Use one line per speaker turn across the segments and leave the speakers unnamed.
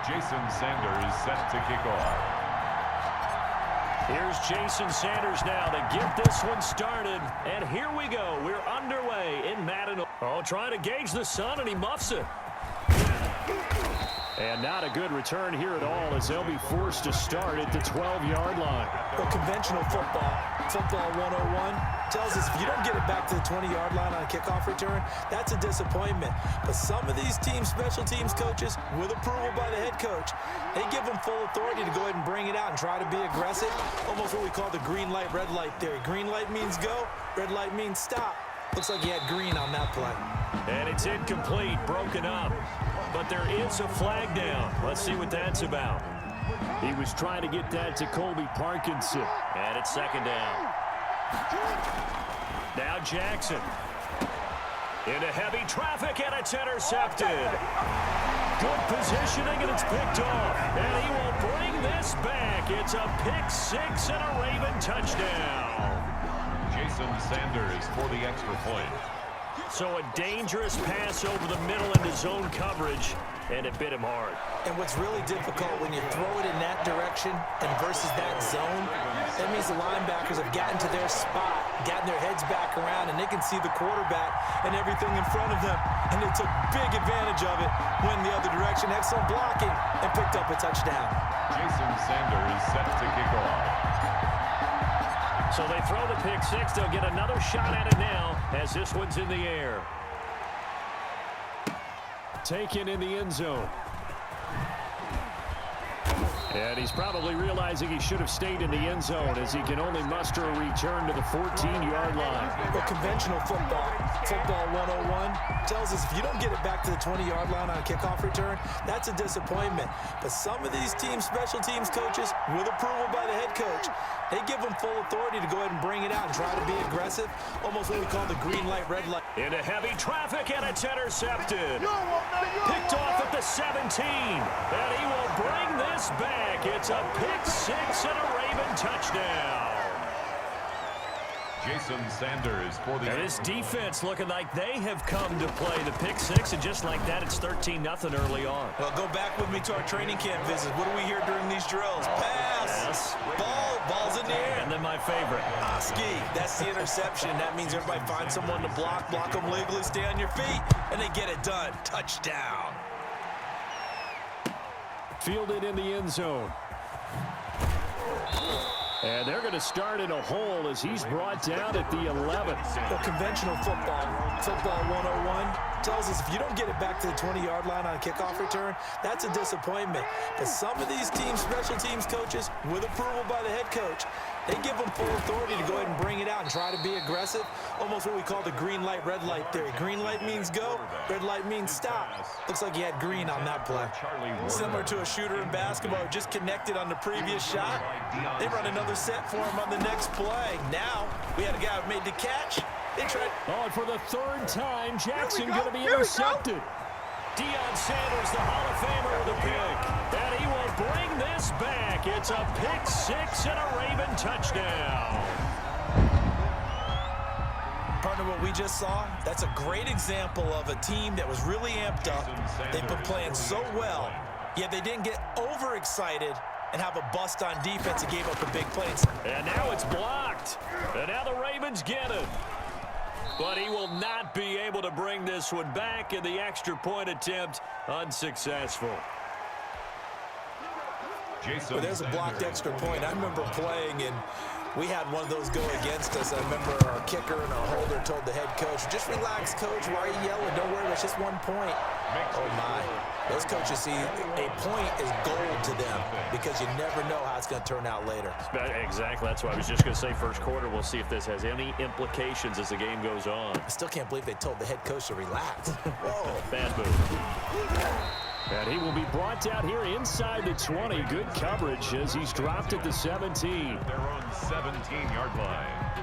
Jason Sanders set to kick off.
Here's Jason Sanders now to get this one started. And here we go. We're underway in Madden. Oh, trying to gauge the sun, and he muffs it. And not a good return here at all as they'll be forced to start at the 12-yard line.
Well, conventional football 101, tells us if you don't get it back to the 20-yard line on a kickoff return, that's a disappointment. But some of these teams, special teams coaches, with approval by the head coach, they give them full authority to go ahead and bring it out and try to be aggressive, almost what we call the green light, red light theory. Green light means go, red light means stop. Looks like he had green on that play.
And it's incomplete, broken up. But there is a flag down. Let's see what that's about. He was trying to get that to Colby Parkinson. And it's second down. Now Jackson. Into heavy traffic, and it's intercepted. Good positioning, and it's picked off. And he will bring this back. It's a pick six and a Raven touchdown.
Jason Sanders for the extra point.
So a dangerous pass over the middle into zone coverage, and it bit him hard.
And what's really difficult when you throw it in that direction and versus that zone, that means the linebackers have gotten to their spot, gotten their heads back around, and they can see the quarterback and everything in front of them. And they took big advantage of it, went the other direction, excellent blocking, and picked up a touchdown.
Jason Sanders set to kick off.
So they throw the pick six. They'll get another shot at it now as this one's in the air. Taken in the end zone. And he's probably realizing he should have stayed in the end zone as he can only muster a return to the 14-yard line.
Well, conventional football 101, tells us if you don't get it back to the 20-yard line on a kickoff return, that's a disappointment. But some of these teams, special teams coaches, with approval by the head coach, they give them full authority to go ahead and bring it out and try to be aggressive, almost what we call the green light, red light.
Into heavy traffic, and it's intercepted. Picked off at the 17, and he will bring this back. It's a pick six and a Raven touchdown.
Jason Sanders for the...
And his defense looking like they have come to play the pick six, and just like that, it's 13-0 early on.
Well, go back with me to our training camp visits. What do we hear during these drills? Pass,
yes.
Ball's in the air.
And then my favorite.
Ski, that's the interception. That means everybody finds someone to block them legally, stay on your feet, and they get it done. Touchdown.
Fielded in the end zone. And they're going to start in a hole as he's brought down at the 11.
Well, conventional football 101, tells us if you don't get it back to the 20-yard line on a kickoff return, that's a disappointment. But some of these teams, special teams coaches, with approval by the head coach, they give them full authority to go ahead and bring it out and try to be aggressive, almost what we call the green light, red light theory. Green light means go, red light means stop. Looks like he had green on that play. Similar to a shooter in basketball, just connected on the previous shot. They run another set for him on the next play. Now, we had a guy who made the catch. They tried.
Oh, and for the third time, Jackson going to be intercepted. Deion Sanders, the Hall of Famer, with a pick. And he will bring this back. It's a pick six and a Raven touchdown.
Partner, what we just saw, that's a great example of a team that was really amped up. They've been playing so well, yet they didn't get overexcited and have a bust on defense and gave up the big plays.
And now it's blocked. And now the Ravens get it. But he will not be able to bring this one back, and the extra point attempt unsuccessful.
Well, there's a blocked extra point. I remember playing, and we had one of those go against us. I remember our kicker and our holder told the head coach, just relax, coach. Why are you yelling? Don't worry, it's just 1 point. Oh, my. Those coaches see a point is gold to them because you never know how it's going to turn out later.
Exactly. That's why I was just going to say first quarter. We'll see if this has any implications as the game goes on.
I still can't believe they told the head coach to relax. Whoa.
Bad move. And he will be brought down here inside the 20. Good coverage as he's dropped at the 17.
They're on 17-yard line.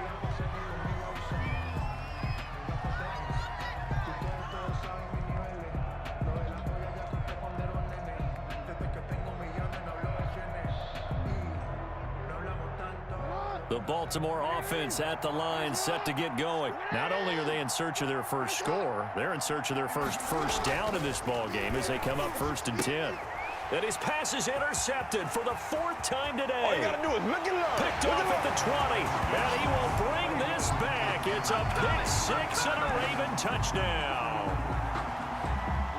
The Baltimore offense at the line, set to get going. Not only are they in search of their first score, they're in search of their first down in this ball game as they come up 1st and 10. And his pass is intercepted for the 4th time today.
All you got to do is look it up.
Picked off at the 20, and he will bring this back. It's a pick 6 and a Raven touchdown.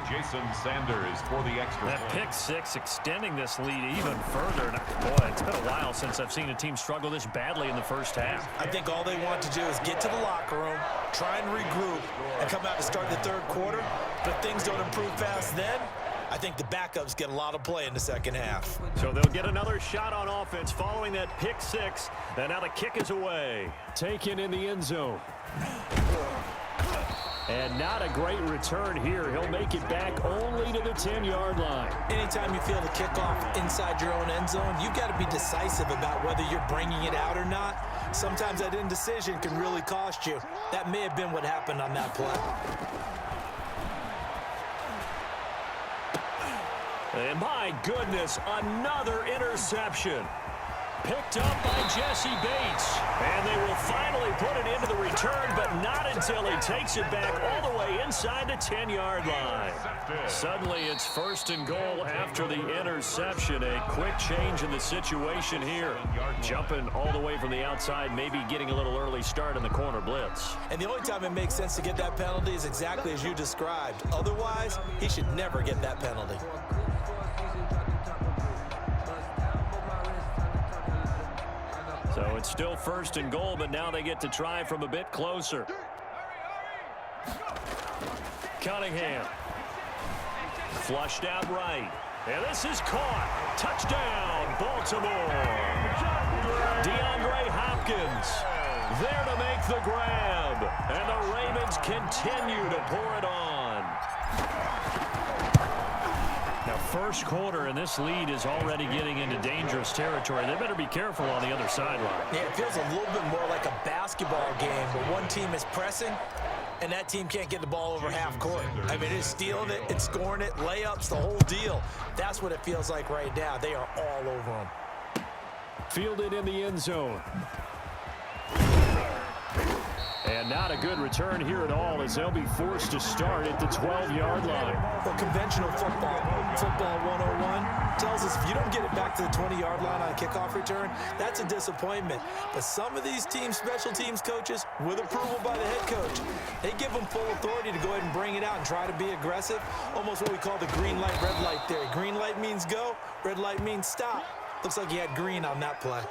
Jason Sanders for the extra
That
point.
pick 6 extending this lead even further. Boy, it's been a while since I've seen a team struggle this badly in the first half.
I think all they want to do is get to the locker room, try and regroup, and come out to start the third quarter. But if things don't improve fast then, I think the backups get a lot of play in the second half.
So they'll get another shot on offense following that pick 6. And now the kick is away. Taken in the end zone. And not a great return here. He'll make it back only to the 10-yard line.
Anytime you feel the kickoff inside your own end zone, you've got to be decisive about whether you're bringing it out or not. Sometimes that indecision can really cost you. That may have been what happened on that play.
And my goodness, another interception. Picked up by Jesse Bates. And they will finally put it into the return, but not until he takes it back all the way inside the 10-yard line. Suddenly it's 1st and goal after the interception. A quick change in the situation here. Jumping all the way from the outside, maybe getting a little early start in the corner blitz.
And the only time it makes sense to get that penalty is exactly as you described. Otherwise, he should never get that penalty.
So it's still 1st and goal, but now they get to try from a bit closer. Cunningham. Flushed out right. And this is caught. Touchdown, Baltimore. DeAndre Hopkins there to make the grab. And the Ravens continue to pour it on. Now, 1st quarter, and this lead is already getting into dangerous territory. They better be careful on the other sideline.
Yeah, it feels a little bit more like a basketball game where one team is pressing and that team can't get the ball over half court. I mean, it's stealing it, it's scoring it, layups, the whole deal. That's what it feels like right now. They are all over them.
Fielded in the end zone. And not a good return here at all as they'll be forced to start at the 12-yard line.
Well, conventional football 101, tells us if you don't get it back to the 20-yard line on a kickoff return, that's a disappointment. But some of these team special teams coaches, with approval by the head coach, they give them full authority to go ahead and bring it out and try to be aggressive. Almost what we call the green light, red light theory. Green light means go, red light means stop. Looks like he had green on that play.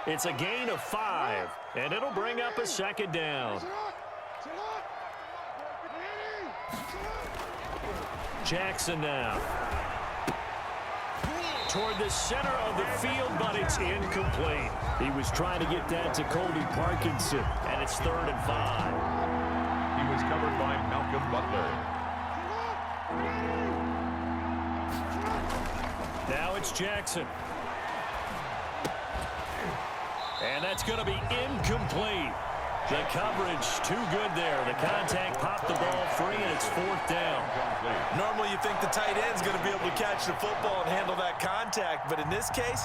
It's a gain of 5, and it'll bring up a 2nd down. Jackson now. Toward the center of the field, but it's incomplete. He was trying to get that to Colby Parkinson, and it's 3rd and 5.
He was covered by Malcolm Butler.
Now it's Jackson. And that's going to be incomplete. The coverage too good there. The contact popped the ball free, and it's 4th down.
Normally you think the tight end's going to be able to catch the football and handle that contact, but in this case,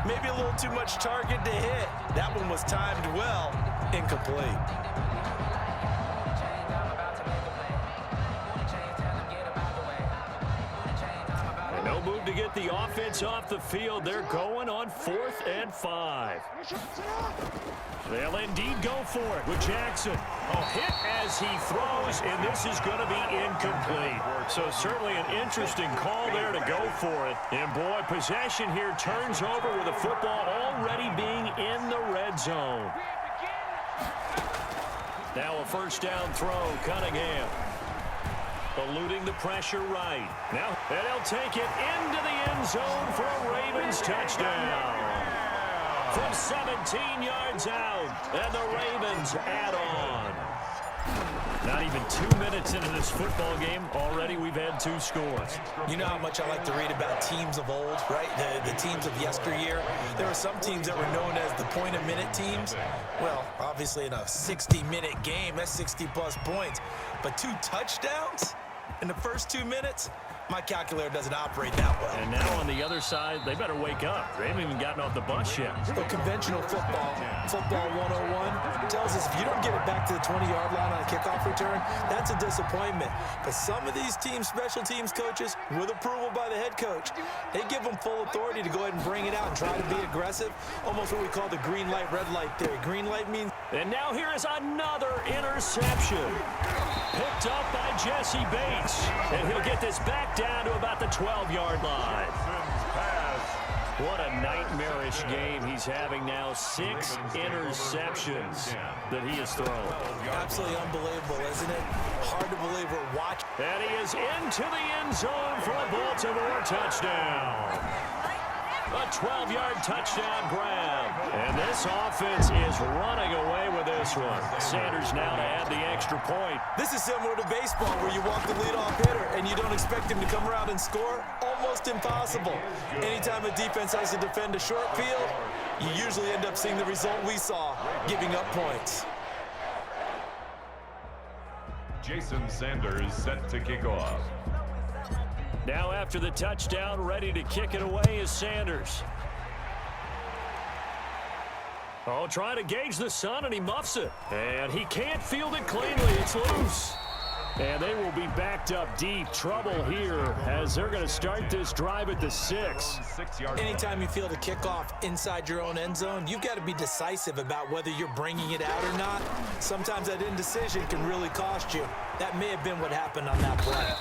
maybe a little too much target to hit. That one was timed well, incomplete.
No move to get the offense off the field. They're going on 4th and 5. They'll indeed go for it with Jackson. A hit as he throws, and this is going to be incomplete. So certainly an interesting call there to go for it. And boy, possession here turns over with the football already being in the red zone. Now a 1st down throw, Cunningham. Eluding the pressure right. Now, and he'll take it into the end zone for a Ravens touchdown. From 17 yards out, and the Ravens add on. Not even 2 minutes into this football game, already we've had 2 scores.
You know how much I like to read about teams of old, right? The teams of yesteryear. There were some teams that were known as the point-a-minute teams. Well, obviously in a 60-minute game, that's 60-plus points. But 2 touchdowns? In the first 2 minutes, my calculator doesn't operate that well.
And now on the other side, they better wake up. They haven't even gotten off the bus yet.
So conventional football 101, tells us if you don't get it back to the 20-yard line on a kickoff return, that's a disappointment. But some of these special teams coaches, with approval by the head coach, they give them full authority to go ahead and bring it out and try to be aggressive, almost what we call the green light, red light theory. Green light means...
And now here is another interception. Picked up by Jesse Bates. And he'll get this back down to about the 12-yard line. What a nightmarish game he's having now. 6 interceptions that he has thrown.
Absolutely unbelievable, isn't it? Hard to believe we're watching.
And he is into the end zone for a Baltimore touchdown. A 12-yard touchdown grab. And this offense is running away with this one. Sanders now to add the extra point.
This is similar to baseball where you walk the leadoff hitter and you don't expect him to come around and score. Almost impossible. Anytime a defense has to defend a short field, you usually end up seeing the result we saw, giving up points.
Jason Sanders set to kick off.
Now after the touchdown, ready to kick it away is Sanders. Oh, trying to gauge the sun, and he muffs it. And he can't field it cleanly. It's loose. And they will be backed up deep. Trouble here as they're going to start this drive at the 6.
Anytime you field a kickoff inside your own end zone, you've got to be decisive about whether you're bringing it out or not. Sometimes that indecision can really cost you. That may have been what happened on that play.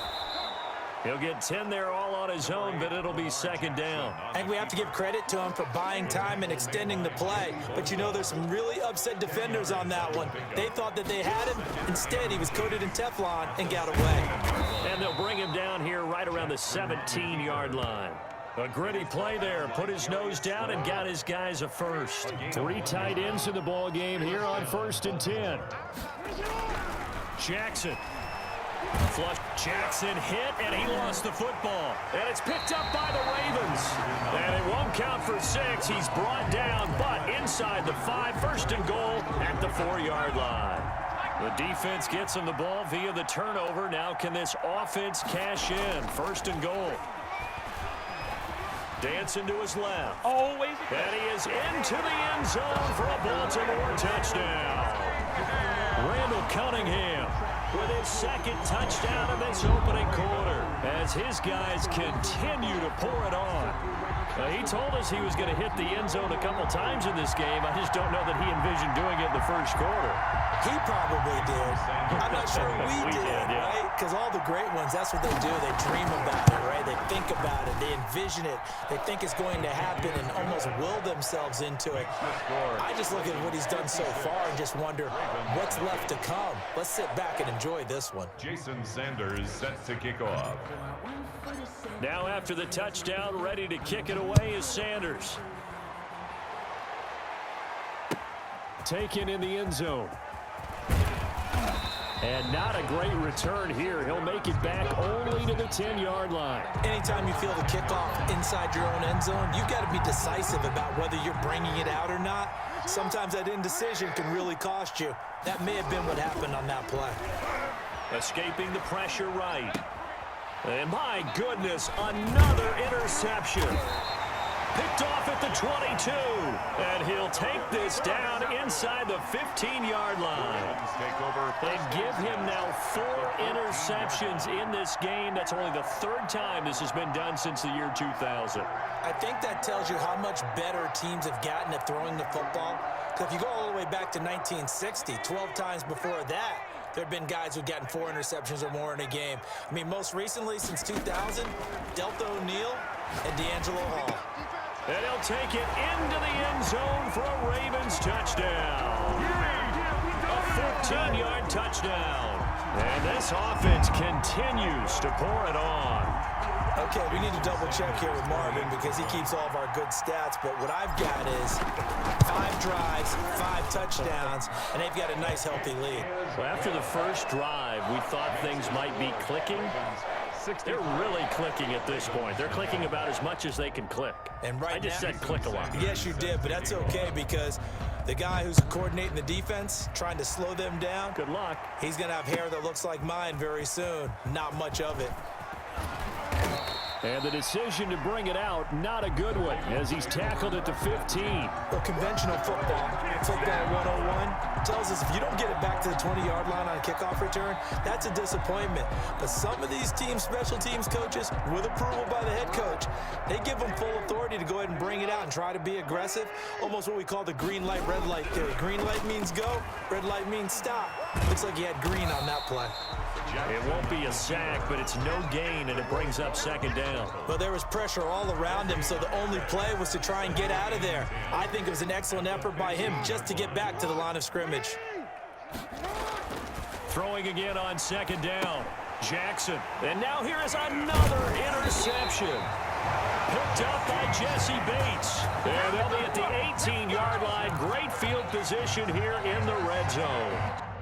He'll get 10 there all on his own, but it'll be second down.
I think we have to give credit to him for buying time and extending the play. But, you know, there's some really upset defenders on that one. They thought that they had him. Instead, he was coated in Teflon and got away.
And they'll bring him down here right around the 17-yard line. A gritty play there. Put his nose down and got his guys a first. 3 tight ends in the ball game here on 1st and 10. Jackson. Flush. Jackson hit, and he lost the football. And it's picked up by the Ravens. And it won't count for 6. He's brought down, but inside the 5, 1st and goal at the 4-yard line. The defense gets him the ball via the turnover. Now can this offense cash in? 1st and goal. Dancing to his left.
Always.
And he is into the end zone for a Baltimore touchdown. Randall Cunningham with his 2nd touchdown of this opening quarter as his guys continue to pour it on. He told us he was going to hit the end zone a couple times in this game. I just don't know that he envisioned doing it in the 1st quarter.
He probably did. I'm not sure we did,
yeah.
right? Because all the great ones, that's what they do. They dream about it, right? They think about it. They envision it. They think it's going to happen and almost will themselves into it. I just look at what he's done so far and just wonder what's left to come. Let's sit back and enjoy this one.
Jason Sanders set to kick off.
Now after the touchdown, ready to kick it away is Sanders. Taken in the end zone. And not a great return here. He'll make it back only to the 10-yard line.
Anytime you feel the kickoff inside your own end zone, you've got to be decisive about whether you're bringing it out or not. Sometimes that indecision can really cost you. That may have been what happened on that play.
Escaping the pressure right. And my goodness, another interception. Picked off at the 22. And he'll take this down inside the 15-yard line. And give him now 4 interceptions in this game. That's only the 3rd time this has been done since the year 2000.
I think that tells you how much better teams have gotten at throwing the football. Because if you go all the way back to 1960, 12 times before that, there have been guys who've gotten 4 interceptions or more in a game. I mean, most recently, since 2000, Delta O'Neal and D'Angelo Hall.
And he'll take it into the end zone for a Ravens touchdown. A 14-yard touchdown. And this offense continues to pour it on.
Okay, we need to double check here with Marvin because he keeps all of our good stats. But what I've got is 5 drives, 5 touchdowns, and they've got a nice, healthy lead.
Well, after the first drive, we thought things might be clicking.
60.
They're really clicking at this point. They're clicking about as much as they can click.
And
I just said click a lot.
Yes, you did, but that's okay because the guy who's coordinating the defense, trying to slow them down,
Good luck.
he's going to have hair that looks like mine very soon. Not much of it.
And the decision to bring it out, not a good one, as he's tackled at the 15.
Well, conventional football 101, tells us if you don't get it back to the 20-yard line on a kickoff return, that's a disappointment. But some of these teams, special teams coaches, with approval by the head coach, they give them full authority to go ahead and bring it out and try to be aggressive, almost what we call the green light, red light theory. Green light means go, red light means stop. Looks like you had green on that play.
It won't be a sack, but it's no gain, and it brings up second down.
But there was pressure all around him, so the only play was to try and get out of there. I think it was an excellent effort by him just to get back to the line of scrimmage.
Throwing again on second down. Jackson. And now here is another interception. Picked up by Jesse Bates. And they'll be at the 18-yard line. Great field position here in the red zone.